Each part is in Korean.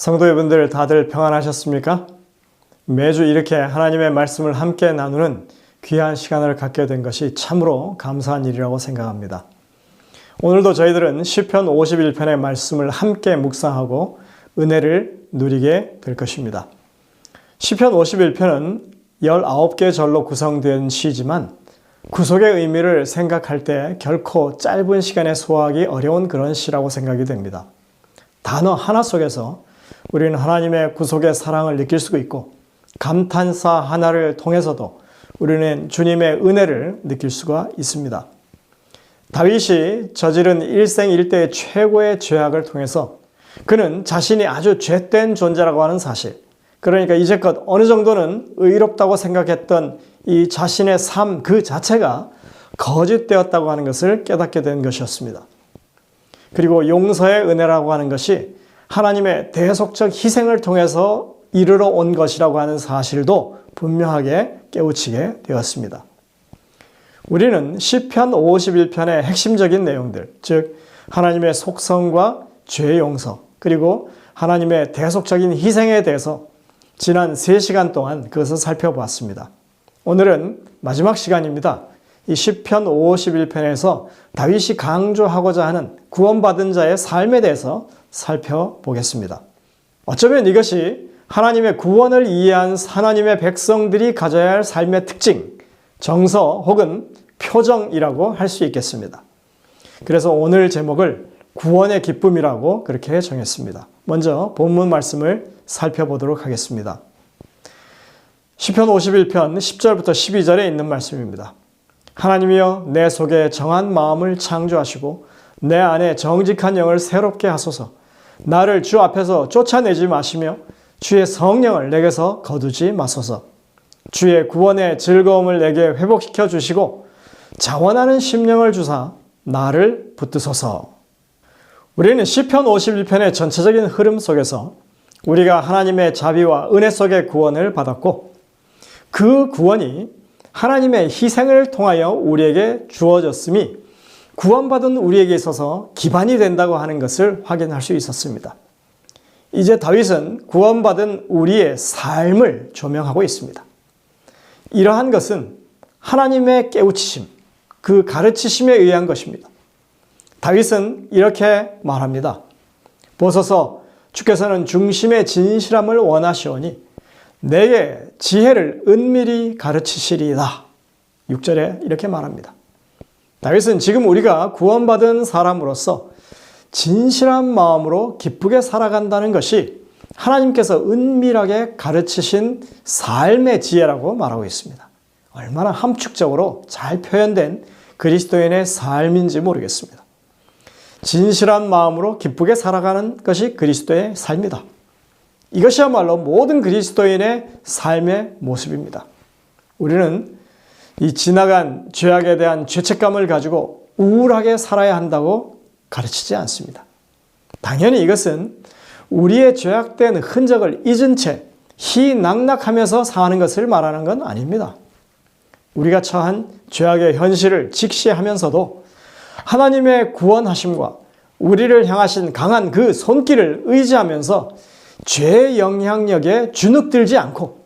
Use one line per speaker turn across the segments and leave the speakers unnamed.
성도 여러분들 다들 평안하셨습니까? 매주 이렇게 하나님의 말씀을 함께 나누는 귀한 시간을 갖게 된 것이 참으로 감사한 일이라고 생각합니다. 오늘도 저희들은 시편 51편의 말씀을 함께 묵상하고 은혜를 누리게 될 것입니다. 시편 51편은 19개 절로 구성된 시지만 구속의 의미를 생각할 때 결코 짧은 시간에 소화하기 어려운 그런 시라고 생각이 됩니다. 단어 하나 속에서 우리는 하나님의 구속의 사랑을 느낄 수 있고 감탄사 하나를 통해서도 우리는 주님의 은혜를 느낄 수가 있습니다. 다윗이 저지른 일생일대의 최고의 죄악을 통해서 그는 자신이 아주 죄된 존재라고 하는 사실, 그러니까 이제껏 어느 정도는 의롭다고 생각했던 이 자신의 삶 그 자체가 거짓되었다고 하는 것을 깨닫게 된 것이었습니다. 그리고 용서의 은혜라고 하는 것이 하나님의 대속적 희생을 통해서 이르러 온 것이라고 하는 사실도 분명하게 깨우치게 되었습니다. 우리는 시편 51편의 핵심적인 내용들, 즉 하나님의 속성과 죄 용서, 그리고 하나님의 대속적인 희생에 대해서 지난 3시간 동안 그것을 살펴보았습니다. 오늘은 마지막 시간입니다. 이 시편 51편에서 다윗이 강조하고자 하는 구원받은 자의 삶에 대해서 살펴보겠습니다. 어쩌면 이것이 하나님의 구원을 이해한 하나님의 백성들이 가져야 할 삶의 특징, 정서 혹은 표정이라고 할 수 있겠습니다. 그래서 오늘 제목을 구원의 기쁨이라고 그렇게 정했습니다. 먼저 본문 말씀을 살펴보도록 하겠습니다. 시편 51편 10절부터 12절에 있는 말씀입니다. 하나님이여 내 속에 정한 마음을 창조하시고 내 안에 정직한 영을 새롭게 하소서. 나를 주 앞에서 쫓아내지 마시며 주의 성령을 내게서 거두지 마소서. 주의 구원의 즐거움을 내게 회복시켜 주시고 자원하는 심령을 주사 나를 붙드소서. 우리는 시편 51편의 전체적인 흐름 속에서 우리가 하나님의 자비와 은혜 속의 구원을 받았고 그 구원이 하나님의 희생을 통하여 우리에게 주어졌음이 구원받은 우리에게 있어서 기반이 된다고 하는 것을 확인할 수 있었습니다. 이제 다윗은 구원받은 우리의 삶을 조명하고 있습니다. 이러한 것은 하나님의 깨우치심, 그 가르치심에 의한 것입니다. 다윗은 이렇게 말합니다. 보소서 주께서는 중심의 진실함을 원하시오니 내게 지혜를 은밀히 가르치시리이다. 6절에 이렇게 말합니다. 다윗은 지금 우리가 구원받은 사람으로서 진실한 마음으로 기쁘게 살아간다는 것이 하나님께서 은밀하게 가르치신 삶의 지혜라고 말하고 있습니다. 얼마나 함축적으로 잘 표현된 그리스도인의 삶인지 모르겠습니다. 진실한 마음으로 기쁘게 살아가는 것이 그리스도의 삶이다. 이것이야말로 모든 그리스도인의 삶의 모습입니다. 우리는 이 지나간 죄악에 대한 죄책감을 가지고 우울하게 살아야 한다고 가르치지 않습니다. 당연히 이것은 우리의 죄악된 흔적을 잊은 채 희낙낙하면서 사는 것을 말하는 건 아닙니다. 우리가 처한 죄악의 현실을 직시하면서도 하나님의 구원하심과 우리를 향하신 강한 그 손길을 의지하면서 죄의 영향력에 주눅들지 않고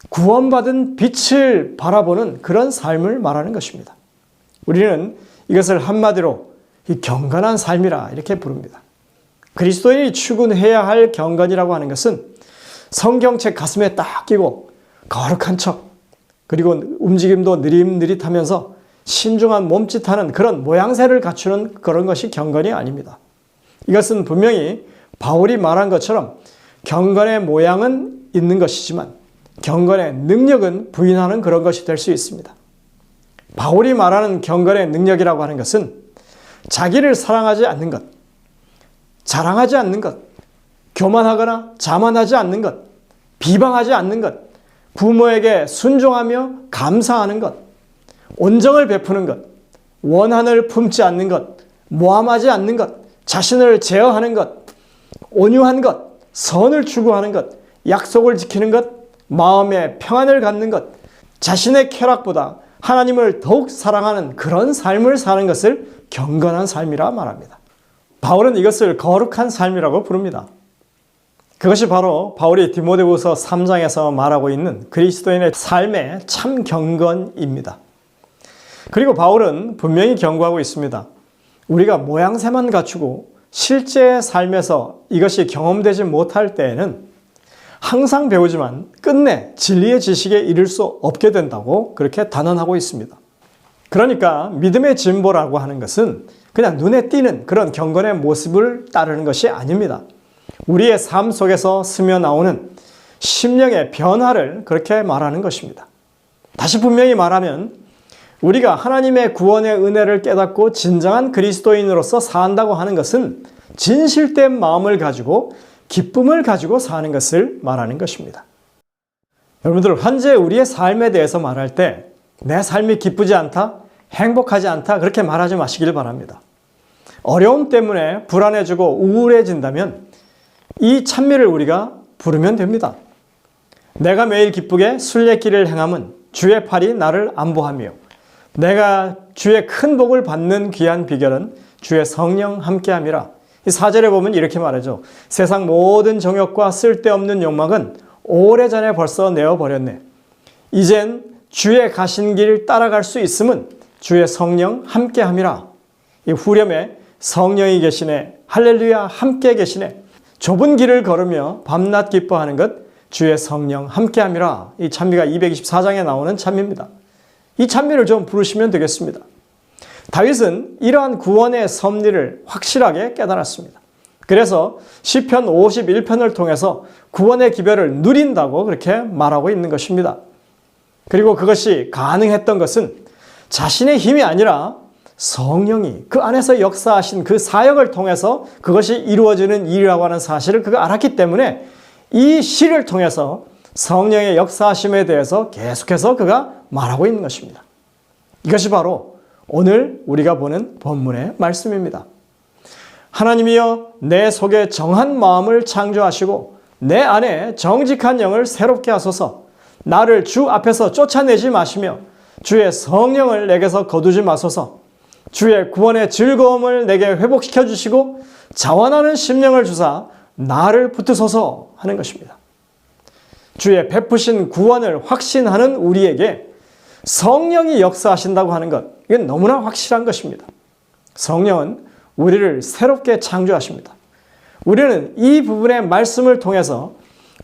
구원받은 빛을 바라보는 그런 삶을 말하는 것입니다. 우리는 이것을 한마디로 이 경건한 삶이라 이렇게 부릅니다. 그리스도인이 추구해야 할 경건이라고 하는 것은 성경책 가슴에 딱 끼고 거룩한 척, 그리고 움직임도 느릿느릿하면서 신중한 몸짓하는 그런 모양새를 갖추는 그런 것이 경건이 아닙니다. 이것은 분명히 바울이 말한 것처럼 경건의 모양은 있는 것이지만 경건의 능력은 부인하는 그런 것이 될 수 있습니다. 바울이 말하는 경건의 능력이라고 하는 것은 자기를 사랑하지 않는 것, 자랑하지 않는 것, 교만하거나 자만하지 않는 것, 비방하지 않는 것, 부모에게 순종하며 감사하는 것, 온정을 베푸는 것, 원한을 품지 않는 것, 모함하지 않는 것, 자신을 제어하는 것, 온유한 것, 선을 추구하는 것, 약속을 지키는 것, 마음의 평안을 갖는 것, 자신의 쾌락보다 하나님을 더욱 사랑하는 그런 삶을 사는 것을 경건한 삶이라 말합니다. 바울은 이것을 거룩한 삶이라고 부릅니다. 그것이 바로 바울이 디모데후서 3장에서 말하고 있는 그리스도인의 삶의 참 경건입니다. 그리고 바울은 분명히 경고하고 있습니다. 우리가 모양새만 갖추고 실제 삶에서 이것이 경험되지 못할 때에는 항상 배우지만 끝내 진리의 지식에 이를 수 없게 된다고 그렇게 단언하고 있습니다. 그러니까 믿음의 진보라고 하는 것은 그냥 눈에 띄는 그런 경건의 모습을 따르는 것이 아닙니다. 우리의 삶 속에서 스며나오는 심령의 변화를 그렇게 말하는 것입니다. 다시 분명히 말하면 우리가 하나님의 구원의 은혜를 깨닫고 진정한 그리스도인으로서 산다고 하는 것은 진실된 마음을 가지고 기쁨을 가지고 사는 것을 말하는 것입니다. 여러분들, 현재 우리의 삶에 대해서 말할 때 내 삶이 기쁘지 않다, 행복하지 않다 그렇게 말하지 마시길 바랍니다. 어려움 때문에 불안해지고 우울해진다면 이 찬미를 우리가 부르면 됩니다. 내가 매일 기쁘게 순례길을 행함은 주의 팔이 나를 안보하며 내가 주의 큰 복을 받는 귀한 비결은 주의 성령 함께함이라. 이 4절에 보면 이렇게 말하죠. 세상 모든 정욕과 쓸데없는 욕망은 오래전에 벌써 내어버렸네. 이젠 주의 가신 길 따라갈 수 있음은 주의 성령 함께함이라. 이 후렴에 성령이 계시네, 할렐루야 함께 계시네, 좁은 길을 걸으며 밤낮 기뻐하는 것 주의 성령 함께함이라. 이 찬미가 224장에 나오는 찬미입니다. 이 찬미를 좀 부르시면 되겠습니다. 다윗은 이러한 구원의 섭리를 확실하게 깨달았습니다. 그래서 시편 51편을 통해서 구원의 기별을 누린다고 그렇게 말하고 있는 것입니다. 그리고 그것이 가능했던 것은 자신의 힘이 아니라 성령이 그 안에서 역사하신 그 사역을 통해서 그것이 이루어지는 일이라고 하는 사실을 그가 알았기 때문에 이 시를 통해서 성령의 역사하심에 대해서 계속해서 그가 말하고 있는 것입니다. 이것이 바로 오늘 우리가 보는 본문의 말씀입니다. 하나님이여 내 속에 정한 마음을 창조하시고 내 안에 정직한 영을 새롭게 하소서. 나를 주 앞에서 쫓아내지 마시며 주의 성령을 내게서 거두지 마소서. 주의 구원의 즐거움을 내게 회복시켜 주시고 자원하는 심령을 주사 나를 붙드소서 하는 것입니다. 주의 베푸신 구원을 확신하는 우리에게 성령이 역사하신다고 하는 것, 이건 너무나 확실한 것입니다. 성령은 우리를 새롭게 창조하십니다. 우리는 이 부분의 말씀을 통해서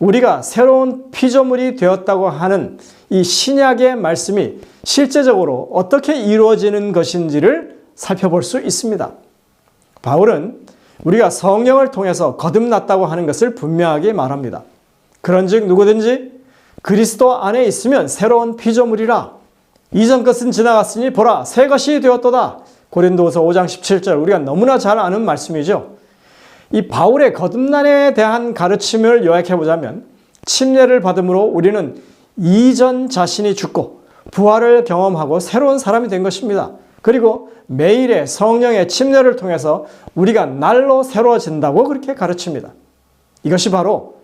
우리가 새로운 피조물이 되었다고 하는 이 신약의 말씀이 실제적으로 어떻게 이루어지는 것인지를 살펴볼 수 있습니다. 바울은 우리가 성령을 통해서 거듭났다고 하는 것을 분명하게 말합니다. 그런즉 누구든지 그리스도 안에 있으면 새로운 피조물이라. 이전 것은 지나갔으니 보라 새 것이 되었도다. 고린도후서 5장 17절, 우리가 너무나 잘 아는 말씀이죠. 이 바울의 거듭남에 대한 가르침을 요약해 보자면 침례를 받음으로 우리는 이전 자신이 죽고 부활을 경험하고 새로운 사람이 된 것입니다. 그리고 매일의 성령의 침례를 통해서 우리가 날로 새로워진다고 그렇게 가르칩니다. 이것이 바로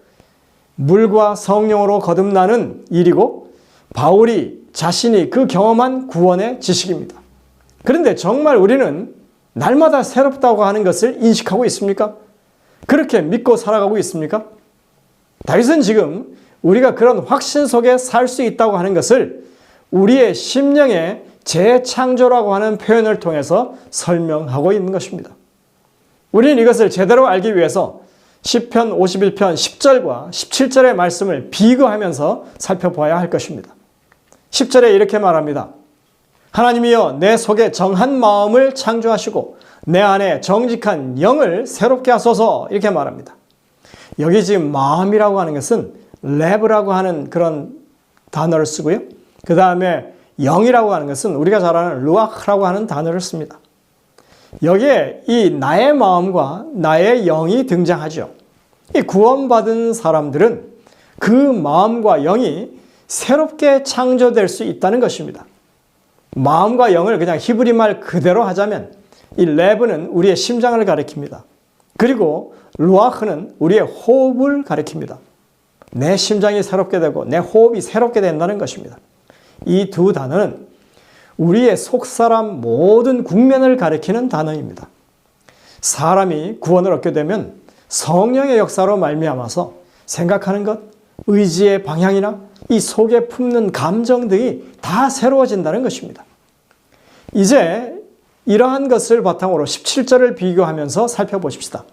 물과 성령으로 거듭나는 일이고 바울이 자신이 그 경험한 구원의 지식입니다. 그런데 정말 우리는 날마다 새롭다고 하는 것을 인식하고 있습니까? 그렇게 믿고 살아가고 있습니까? 다윗은 지금 우리가 그런 확신 속에 살 수 있다고 하는 것을 우리의 심령의 재창조라고 하는 표현을 통해서 설명하고 있는 것입니다. 우리는 이것을 제대로 알기 위해서 시편 51편 10절과 17절의 말씀을 비교하면서 살펴봐야 할 것입니다. 10절에 이렇게 말합니다. 하나님이여 내 속에 정한 마음을 창조하시고 내 안에 정직한 영을 새롭게 하소서 이렇게 말합니다. 여기 지금 마음이라고 하는 것은 레브라고 하는 그런 단어를 쓰고요. 그 다음에 영이라고 하는 것은 우리가 잘 아는 루아흐라고 하는 단어를 씁니다. 여기에 이 나의 마음과 나의 영이 등장하죠. 이 구원받은 사람들은 그 마음과 영이 새롭게 창조될 수 있다는 것입니다. 마음과 영을 그냥 히브리 말 그대로 하자면 이 레브는 우리의 심장을 가리킵니다. 그리고 루아흐는 우리의 호흡을 가리킵니다. 내 심장이 새롭게 되고 내 호흡이 새롭게 된다는 것입니다. 이 두 단어는 우리의 속사람 모든 국면을 가리키는 단어입니다. 사람이 구원을 얻게 되면 성령의 역사로 말미암아서 생각하는 것, 의지의 방향이나 이 속에 품는 감정 등이 다 새로워진다는 것입니다. 이제 이러한 것을 바탕으로 17절을 비교하면서 살펴보십시다.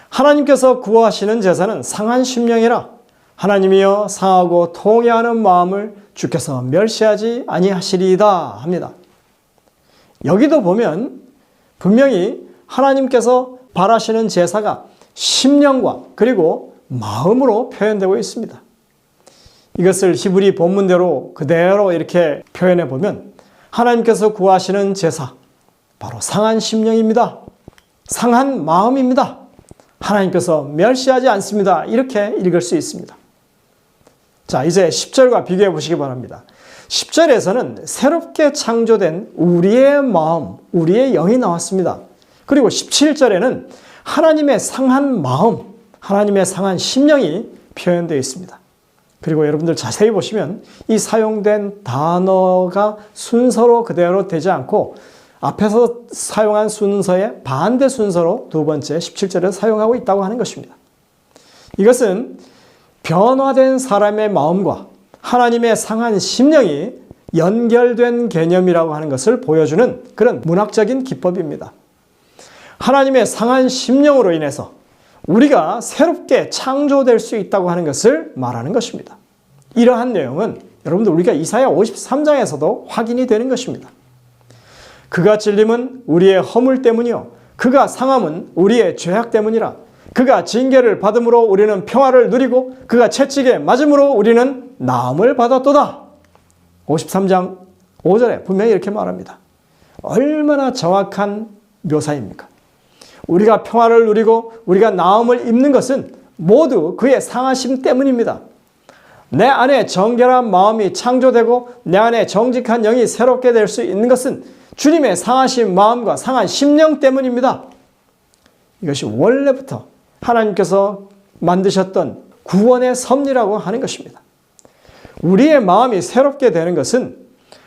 하나님께서 구하시는 제사는 상한 심령이라 하나님이여 상하고 통회하는 마음을 주께서 멸시하지 아니하시리이다 합니다. 여기도 보면 분명히 하나님께서 바라시는 제사가 심령과 그리고 마음으로 표현되고 있습니다. 이것을 히브리 본문대로 그대로 이렇게 표현해 보면 하나님께서 구하시는 제사, 바로 상한 심령입니다. 상한 마음입니다. 하나님께서 멸시하지 않습니다. 이렇게 읽을 수 있습니다. 자, 이제 10절과 비교해 보시기 바랍니다. 10절에서는 새롭게 창조된 우리의 마음, 우리의 영이 나왔습니다. 그리고 17절에는 하나님의 상한 마음, 하나님의 상한 심령이 표현되어 있습니다. 그리고 여러분들 자세히 보시면 이 사용된 단어가 순서로 그대로 되지 않고 앞에서 사용한 순서의 반대 순서로 두 번째 17절에 사용하고 있다고 하는 것입니다. 이것은 변화된 사람의 마음과 하나님의 상한 심령이 연결된 개념이라고 하는 것을 보여주는 그런 문학적인 기법입니다. 하나님의 상한 심령으로 인해서 우리가 새롭게 창조될 수 있다고 하는 것을 말하는 것입니다. 이러한 내용은 여러분들 우리가 이사야 53장에서도 확인이 되는 것입니다. 그가 찔림은 우리의 허물 때문이요 그가 상함은 우리의 죄악 때문이라. 그가 징계를 받음으로 우리는 평화를 누리고 그가 채찍에 맞음으로 우리는 나음을 받았도다. 53장 5절에 분명히 이렇게 말합니다. 얼마나 정확한 묘사입니까? 우리가 평화를 누리고 우리가 나음을 입는 것은 모두 그의 상하심 때문입니다. 내 안에 정결한 마음이 창조되고 내 안에 정직한 영이 새롭게 될 수 있는 것은 주님의 상하신 마음과 상한 심령 때문입니다. 이것이 원래부터 하나님께서 만드셨던 구원의 섭리라고 하는 것입니다. 우리의 마음이 새롭게 되는 것은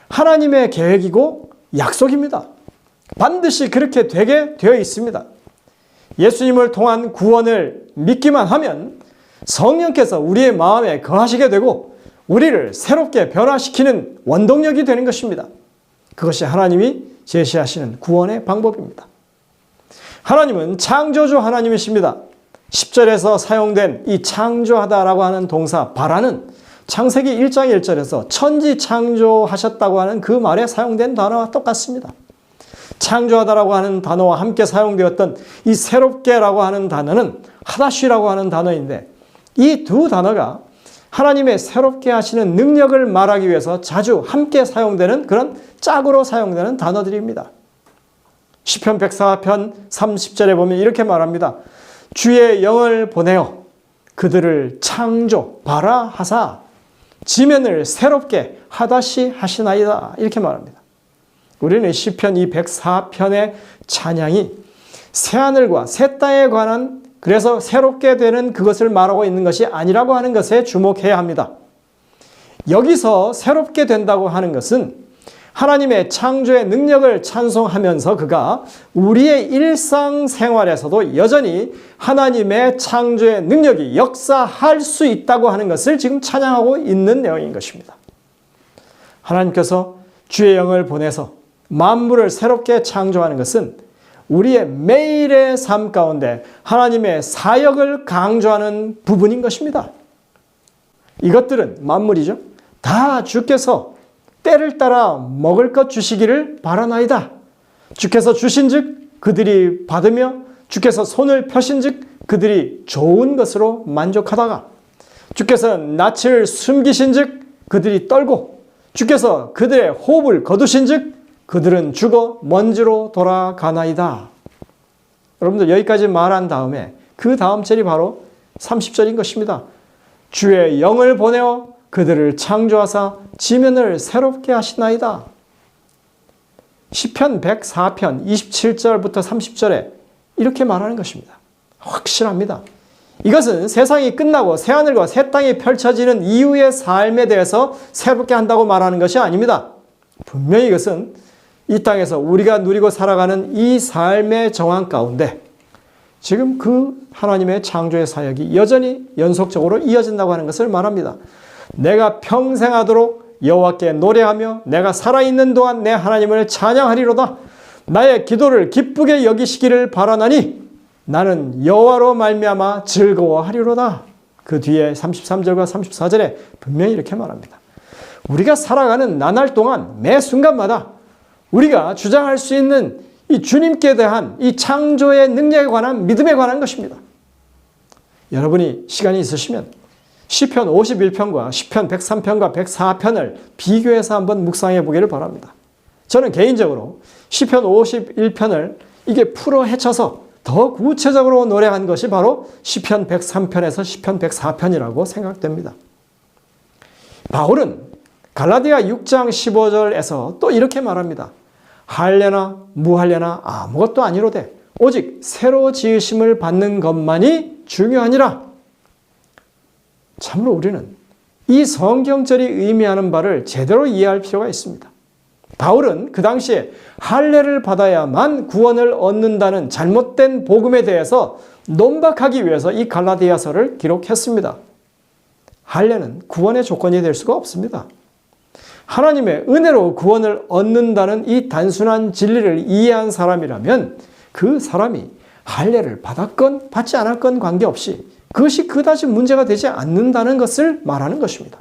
하나님의 계획이고 약속입니다. 반드시 그렇게 되게 되어 있습니다. 예수님을 통한 구원을 믿기만 하면 성령께서 우리의 마음에 거하시게 되고 우리를 새롭게 변화시키는 원동력이 되는 것입니다. 그것이 하나님이 제시하시는 구원의 방법입니다. 하나님은 창조주 하나님이십니다. 10절에서 사용된 이 창조하다라고 하는 동사 바라는 창세기 1장 1절에서 천지 창조하셨다고 하는 그 말에 사용된 단어와 똑같습니다. 창조하다라고 하는 단어와 함께 사용되었던 이 새롭게라고 하는 단어는 하다쉬라고 하는 단어인데 이 두 단어가 하나님의 새롭게 하시는 능력을 말하기 위해서 자주 함께 사용되는 그런 짝으로 사용되는 단어들입니다. 시편 104편 30절에 보면 이렇게 말합니다. 주의 영을 보내어 그들을 창조 발화하사 지면을 새롭게 하다시 하시나이다. 이렇게 말합니다. 우리는 시편 이 104편의 찬양이 새하늘과 새 땅에 관한 그래서 새롭게 되는 그것을 말하고 있는 것이 아니라고 하는 것에 주목해야 합니다. 여기서 새롭게 된다고 하는 것은 하나님의 창조의 능력을 찬송하면서 그가 우리의 일상생활에서도 여전히 하나님의 창조의 능력이 역사할 수 있다고 하는 것을 지금 찬양하고 있는 내용인 것입니다. 하나님께서 주의 영을 보내서 만물을 새롭게 창조하는 것은 우리의 매일의 삶 가운데 하나님의 사역을 강조하는 부분인 것입니다. 이것들은 만물이죠. 다 주께서 때를 따라 먹을 것 주시기를 바라나이다. 주께서 주신즉 그들이 받으며 주께서 손을 펴신즉 그들이 좋은 것으로 만족하다가 주께서 낯을 숨기신즉 그들이 떨고 주께서 그들의 호흡을 거두신즉 그들은 죽어 먼지로 돌아가나이다. 여러분들 여기까지 말한 다음에 그 다음 절이 바로 30절인 것입니다. 주의 영을 보내어 그들을 창조하사 지면을 새롭게 하시나이다. 시편 104편 27절부터 30절에 이렇게 말하는 것입니다. 확실합니다. 이것은 세상이 끝나고 새하늘과 새 땅이 펼쳐지는 이후의 삶에 대해서 새롭게 한다고 말하는 것이 아닙니다. 분명히 이것은 이 땅에서 우리가 누리고 살아가는 이 삶의 정황 가운데 지금 그 하나님의 창조의 사역이 여전히 연속적으로 이어진다고 하는 것을 말합니다. 내가 평생 하도록 여호와께 노래하며 내가 살아있는 동안 내 하나님을 찬양하리로다. 나의 기도를 기쁘게 여기시기를 바라나니 나는 여호와로 말미암아 즐거워하리로다. 그 뒤에 33절과 34절에 분명히 이렇게 말합니다. 우리가 살아가는 나날 동안 매 순간마다 우리가 주장할 수 있는 이 주님께 대한 이 창조의 능력에 관한 믿음에 관한 것입니다. 여러분이 시간이 있으시면 시편 51편과 시편 103편과 104편을 비교해서 한번 묵상해 보기를 바랍니다. 저는 개인적으로 시편 51편을 이게 풀어 헤쳐서 더 구체적으로 노래한 것이 바로 시편 103편에서 시편 104편이라고 생각됩니다. 바울은 갈라디아 6장 15절에서 또 이렇게 말합니다. 할례나 무할례나 아무것도 아니로되 오직 새로 지으심을 받는 것만이 중요하니라. 참으로 우리는 이 성경절이 의미하는 바를 제대로 이해할 필요가 있습니다. 바울은 그 당시에 할례를 받아야만 구원을 얻는다는 잘못된 복음에 대해서 논박하기 위해서 이 갈라디아서를 기록했습니다. 할례는 구원의 조건이 될 수가 없습니다. 하나님의 은혜로 구원을 얻는다는 이 단순한 진리를 이해한 사람이라면 그 사람이 할례를 받았건 받지 않았건 관계없이 그것이 그다지 문제가 되지 않는다는 것을 말하는 것입니다.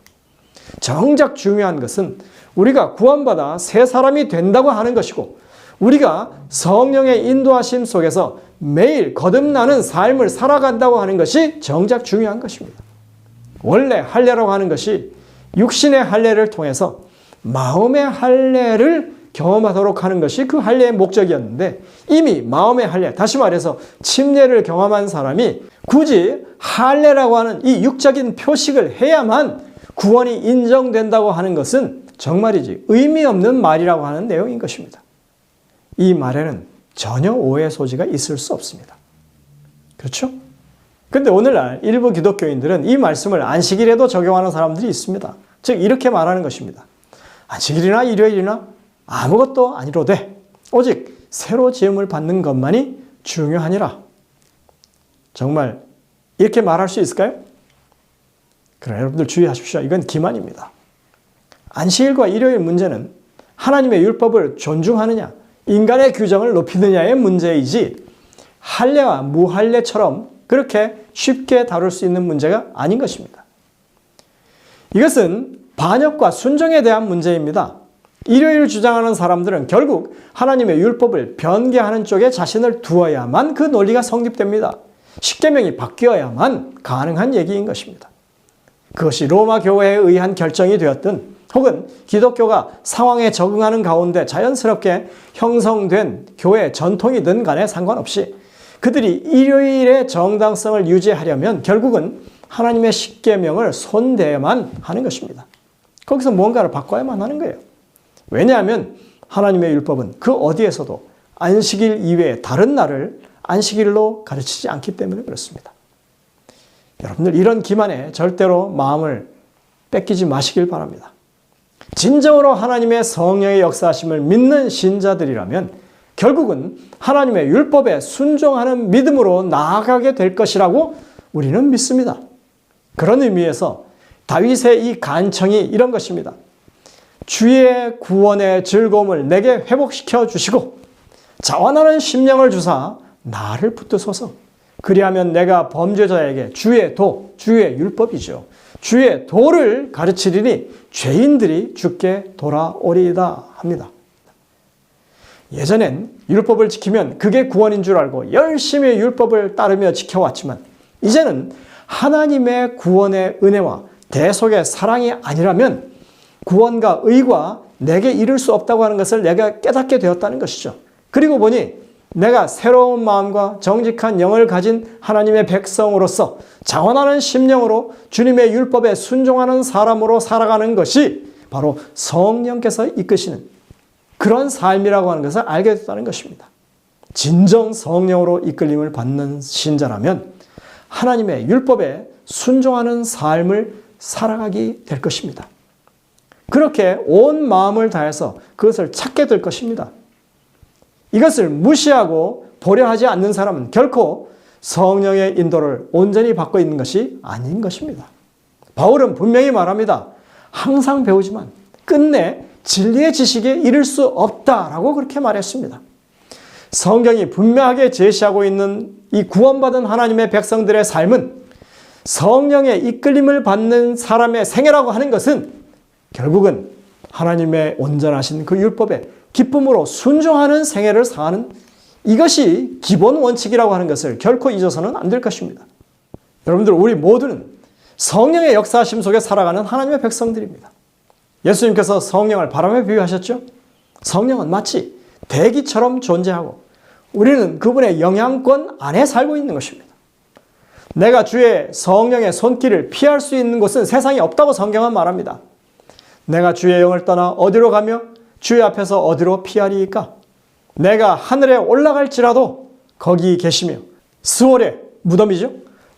정작 중요한 것은 우리가 구원받아 새 사람이 된다고 하는 것이고 우리가 성령의 인도하심 속에서 매일 거듭나는 삶을 살아간다고 하는 것이 정작 중요한 것입니다. 원래 할례라고 하는 것이 육신의 할례를 통해서 마음의 할례를 경험하도록 하는 것이 그 할례의 목적이었는데 이미 마음의 할례, 다시 말해서 침례를 경험한 사람이 굳이 할례라고 하는 이 육적인 표식을 해야만 구원이 인정된다고 하는 것은 정말이지 의미 없는 말이라고 하는 내용인 것입니다. 이 말에는 전혀 오해 소지가 있을 수 없습니다. 그렇죠? 근데 오늘날 일부 기독교인들은 이 말씀을 안식일에도 적용하는 사람들이 있습니다. 즉 이렇게 말하는 것입니다. 안식일이나 일요일이나 아무것도 아니로되 오직 새로 지음을 받는 것만이 중요하니라. 정말 이렇게 말할 수 있을까요? 그러나 여러분들 주의하십시오. 이건 기만입니다. 안식일과 일요일 문제는 하나님의 율법을 존중하느냐, 인간의 규정을 높이느냐의 문제이지 할례와 무할례처럼 그렇게 쉽게 다룰 수 있는 문제가 아닌 것입니다. 이것은 반역과 순종에 대한 문제입니다. 일요일을 주장하는 사람들은 결국 하나님의 율법을 변개하는 쪽에 자신을 두어야만 그 논리가 성립됩니다. 십계명이 바뀌어야만 가능한 얘기인 것입니다. 그것이 로마 교회에 의한 결정이 되었든 혹은 기독교가 상황에 적응하는 가운데 자연스럽게 형성된 교회 전통이든 간에 상관없이 그들이 일요일의 정당성을 유지하려면 결국은 하나님의 십계명을 손대야만 하는 것입니다. 거기서 무언가를 바꿔야만 하는 거예요. 왜냐하면 하나님의 율법은 그 어디에서도 안식일 이외에 다른 날을 안식일로 가르치지 않기 때문에 그렇습니다. 여러분들 이런 기만에 절대로 마음을 뺏기지 마시길 바랍니다. 진정으로 하나님의 성령의 역사하심을 믿는 신자들이라면 결국은 하나님의 율법에 순종하는 믿음으로 나아가게 될 것이라고 우리는 믿습니다. 그런 의미에서 다윗의 이 간청이 이런 것입니다. 주의 구원의 즐거움을 내게 회복시켜 주시고 자원하는 심령을 주사 나를 붙드소서. 그리하면 내가 범죄자에게 주의 도, 주의 율법이죠. 주의 도를 가르치리니 죄인들이 주께 돌아오리이다 합니다. 예전엔 율법을 지키면 그게 구원인 줄 알고 열심히 율법을 따르며 지켜왔지만 이제는 하나님의 구원의 은혜와 대속의 사랑이 아니라면 구원과 의가 내게 이룰 수 없다고 하는 것을 내가 깨닫게 되었다는 것이죠. 그리고 보니 내가 새로운 마음과 정직한 영을 가진 하나님의 백성으로서 자원하는 심령으로 주님의 율법에 순종하는 사람으로 살아가는 것이 바로 성령께서 이끄시는 그런 삶이라고 하는 것을 알게 됐다는 것입니다. 진정 성령으로 이끌림을 받는 신자라면 하나님의 율법에 순종하는 삶을 살아가게 될 것입니다. 그렇게 온 마음을 다해서 그것을 찾게 될 것입니다. 이것을 무시하고 보려하지 않는 사람은 결코 성령의 인도를 온전히 받고 있는 것이 아닌 것입니다. 바울은 분명히 말합니다. 항상 배우지만 끝내 진리의 지식에 이를 수 없다라고 그렇게 말했습니다. 성경이 분명하게 제시하고 있는 이 구원받은 하나님의 백성들의 삶은 성령의 이끌림을 받는 사람의 생애라고 하는 것은 결국은 하나님의 온전하신 그 율법에 기쁨으로 순종하는 생애를 사는 이것이 기본 원칙이라고 하는 것을 결코 잊어서는 안 될 것입니다. 여러분들, 우리 모두는 성령의 역사하심 속에 살아가는 하나님의 백성들입니다. 예수님께서 성령을 바람에 비유하셨죠? 성령은 마치 대기처럼 존재하고 우리는 그분의 영향권 안에 살고 있는 것입니다. 내가 주의 성령의 손길을 피할 수 있는 곳은 세상에 없다고 성경은 말합니다. 내가 주의 영을 떠나 어디로 가며 주의 앞에서 어디로 피하리이까? 내가 하늘에 올라갈지라도 거기 계시며 스월의 무덤이죠.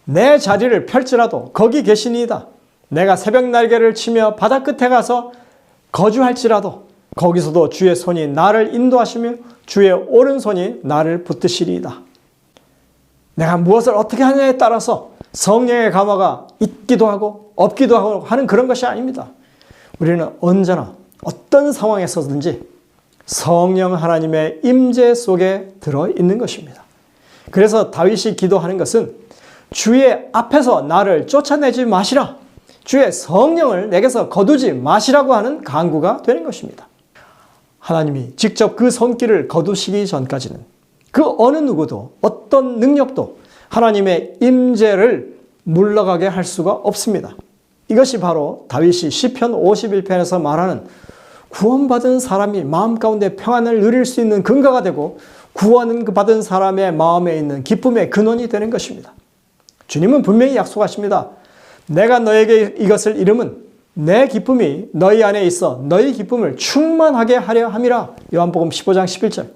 내 자리를 펼지라도 거기 계시니이다. 내가 새벽 날개를 치며 바다 끝에 가서 거주할지라도 거기서도 주의 손이 나를 인도하시며 주의 오른손이 나를 붙드시리이다. 내가 무엇을 어떻게 하느냐에 따라서 성령의 감화가 있기도 하고 없기도 하고 하는 그런 것이 아닙니다. 우리는 언제나 어떤 상황에서든지 성령 하나님의 임재 속에 들어있는 것입니다. 그래서 다윗이 기도하는 것은 주의 앞에서 나를 쫓아내지 마시라. 주의 성령을 내게서 거두지 마시라고 하는 간구가 되는 것입니다. 하나님이 직접 그 손길을 거두시기 전까지는 그 어느 누구도 어떤 능력도 하나님의 임재를 물러가게 할 수가 없습니다. 이것이 바로 다윗이 시편 51편에서 말하는 구원받은 사람이 마음 가운데 평안을 누릴 수 있는 근거가 되고 구원받은 사람의 마음에 있는 기쁨의 근원이 되는 것입니다. 주님은 분명히 약속하십니다. 내가 너에게 이것을 이름은 내 기쁨이 너희 안에 있어 너희 기쁨을 충만하게 하려 함이라. 요한복음 15장 11절.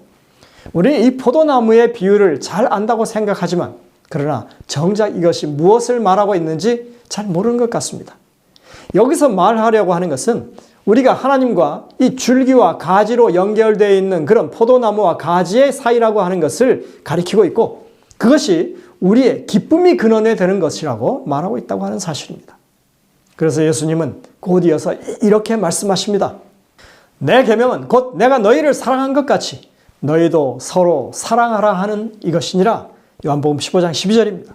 우리는 이 포도나무의 비유를 잘 안다고 생각하지만 그러나 정작 이것이 무엇을 말하고 있는지 잘 모르는 것 같습니다. 여기서 말하려고 하는 것은 우리가 하나님과 이 줄기와 가지로 연결되어 있는 그런 포도나무와 가지의 사이라고 하는 것을 가리키고 있고 그것이 우리의 기쁨이 근원에 되는 것이라고 말하고 있다고 하는 사실입니다. 그래서 예수님은 곧 이어서 이렇게 말씀하십니다. 내 계명은 곧 내가 너희를 사랑한 것 같이 너희도 서로 사랑하라 하는 이것이니라. 요한복음 15장 12절입니다.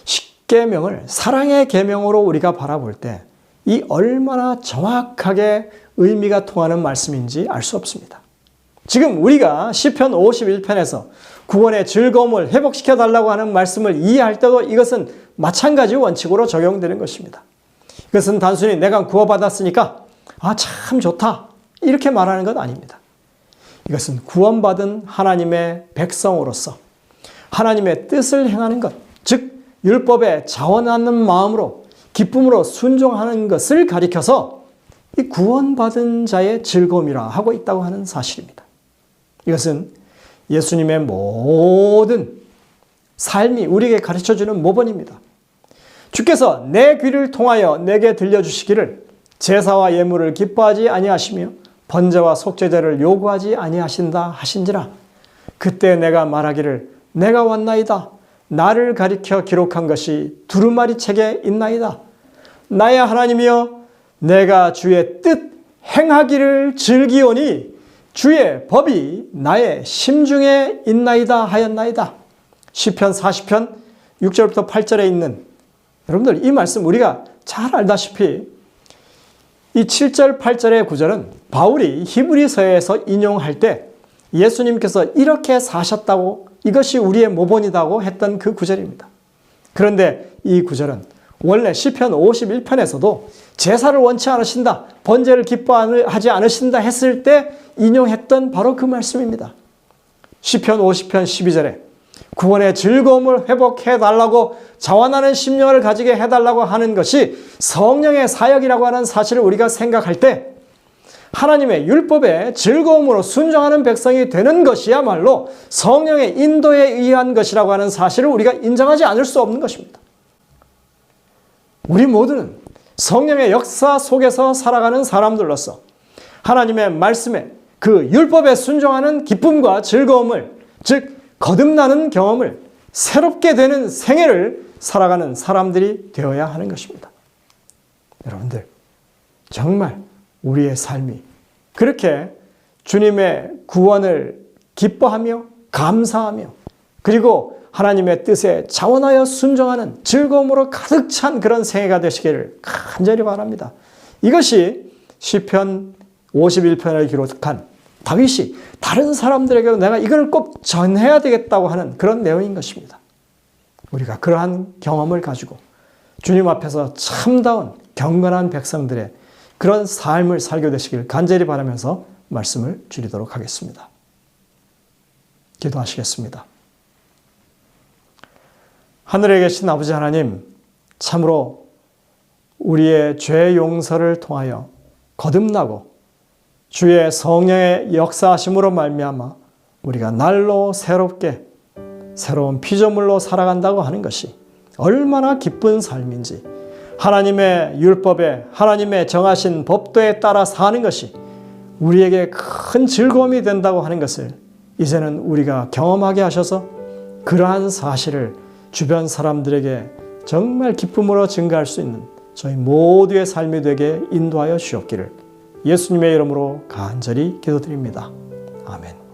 십계명을 사랑의 계명으로 우리가 바라볼 때 이 얼마나 정확하게 의미가 통하는 말씀인지 알 수 없습니다. 지금 우리가 시편 51편에서 구원의 즐거움을 회복시켜 달라고 하는 말씀을 이해할 때도 이것은 마찬가지 원칙으로 적용되는 것입니다. 이것은 단순히 내가 구원받았으니까 참 좋다 이렇게 말하는 것 아닙니다. 이것은 구원받은 하나님의 백성으로서 하나님의 뜻을 행하는 것, 즉 율법에 자원하는 마음으로 기쁨으로 순종하는 것을 가리켜서 이 구원받은 자의 즐거움이라 하고 있다고 하는 사실입니다. 이것은 예수님의 모든 삶이 우리에게 가르쳐주는 모본입니다. 주께서 내 귀를 통하여 내게 들려주시기를 제사와 예물을 기뻐하지 아니하시며 번제와 속죄제를 요구하지 아니하신다 하신지라. 그때 내가 말하기를 내가 왔나이다. 나를 가리켜 기록한 것이 두루마리 책에 있나이다. 나의 하나님이여 내가 주의 뜻 행하기를 즐기오니 주의 법이 나의 심중에 있나이다 하였나이다. 시편 40편 6절부터 8절에 있는 여러분들 이 말씀 우리가 잘 알다시피 이 7절 8절의 구절은 바울이 히브리서에서 인용할 때 예수님께서 이렇게 사셨다고 이것이 우리의 모본이라고 했던 그 구절입니다. 그런데 이 구절은 원래 시편 51편에서도 제사를 원치 않으신다, 번제를 기뻐하지 않으신다 했을 때 인용했던 바로 그 말씀입니다. 시편 50편 12절에 구원의 즐거움을 회복해달라고 자원하는 심령을 가지게 해달라고 하는 것이 성령의 사역이라고 하는 사실을 우리가 생각할 때 하나님의 율법에 즐거움으로 순종하는 백성이 되는 것이야말로 성령의 인도에 의한 것이라고 하는 사실을 우리가 인정하지 않을 수 없는 것입니다. 우리 모두는 성령의 역사 속에서 살아가는 사람들로서 하나님의 말씀에 그 율법에 순종하는 기쁨과 즐거움을, 즉 거듭나는 경험을 새롭게 되는 생애를 살아가는 사람들이 되어야 하는 것입니다. 여러분들, 정말 우리의 삶이 그렇게 주님의 구원을 기뻐하며 감사하며 그리고 하나님의 뜻에 자원하여 순종하는 즐거움으로 가득 찬 그런 생애가 되시기를 간절히 바랍니다. 이것이 시편 51편을 기록한 다윗이 다른 사람들에게도 내가 이걸 꼭 전해야 되겠다고 하는 그런 내용인 것입니다. 우리가 그러한 경험을 가지고 주님 앞에서 참다운 경건한 백성들의 그런 삶을 살게 되시길 간절히 바라면서 말씀을 드리도록 하겠습니다. 기도하시겠습니다. 하늘에 계신 아버지 하나님, 참으로 우리의 죄 용서를 통하여 거듭나고 주의 성령의 역사하심으로 말미암아 우리가 날로 새롭게 새로운 피조물로 살아간다고 하는 것이 얼마나 기쁜 삶인지, 하나님의 율법에 하나님의 정하신 법도에 따라 사는 것이 우리에게 큰 즐거움이 된다고 하는 것을 이제는 우리가 경험하게 하셔서 그러한 사실을 주변 사람들에게 정말 기쁨으로 증가할 수 있는 저희 모두의 삶이 되게 인도하여 주옵기를 예수님의 이름으로 간절히 기도드립니다. 아멘.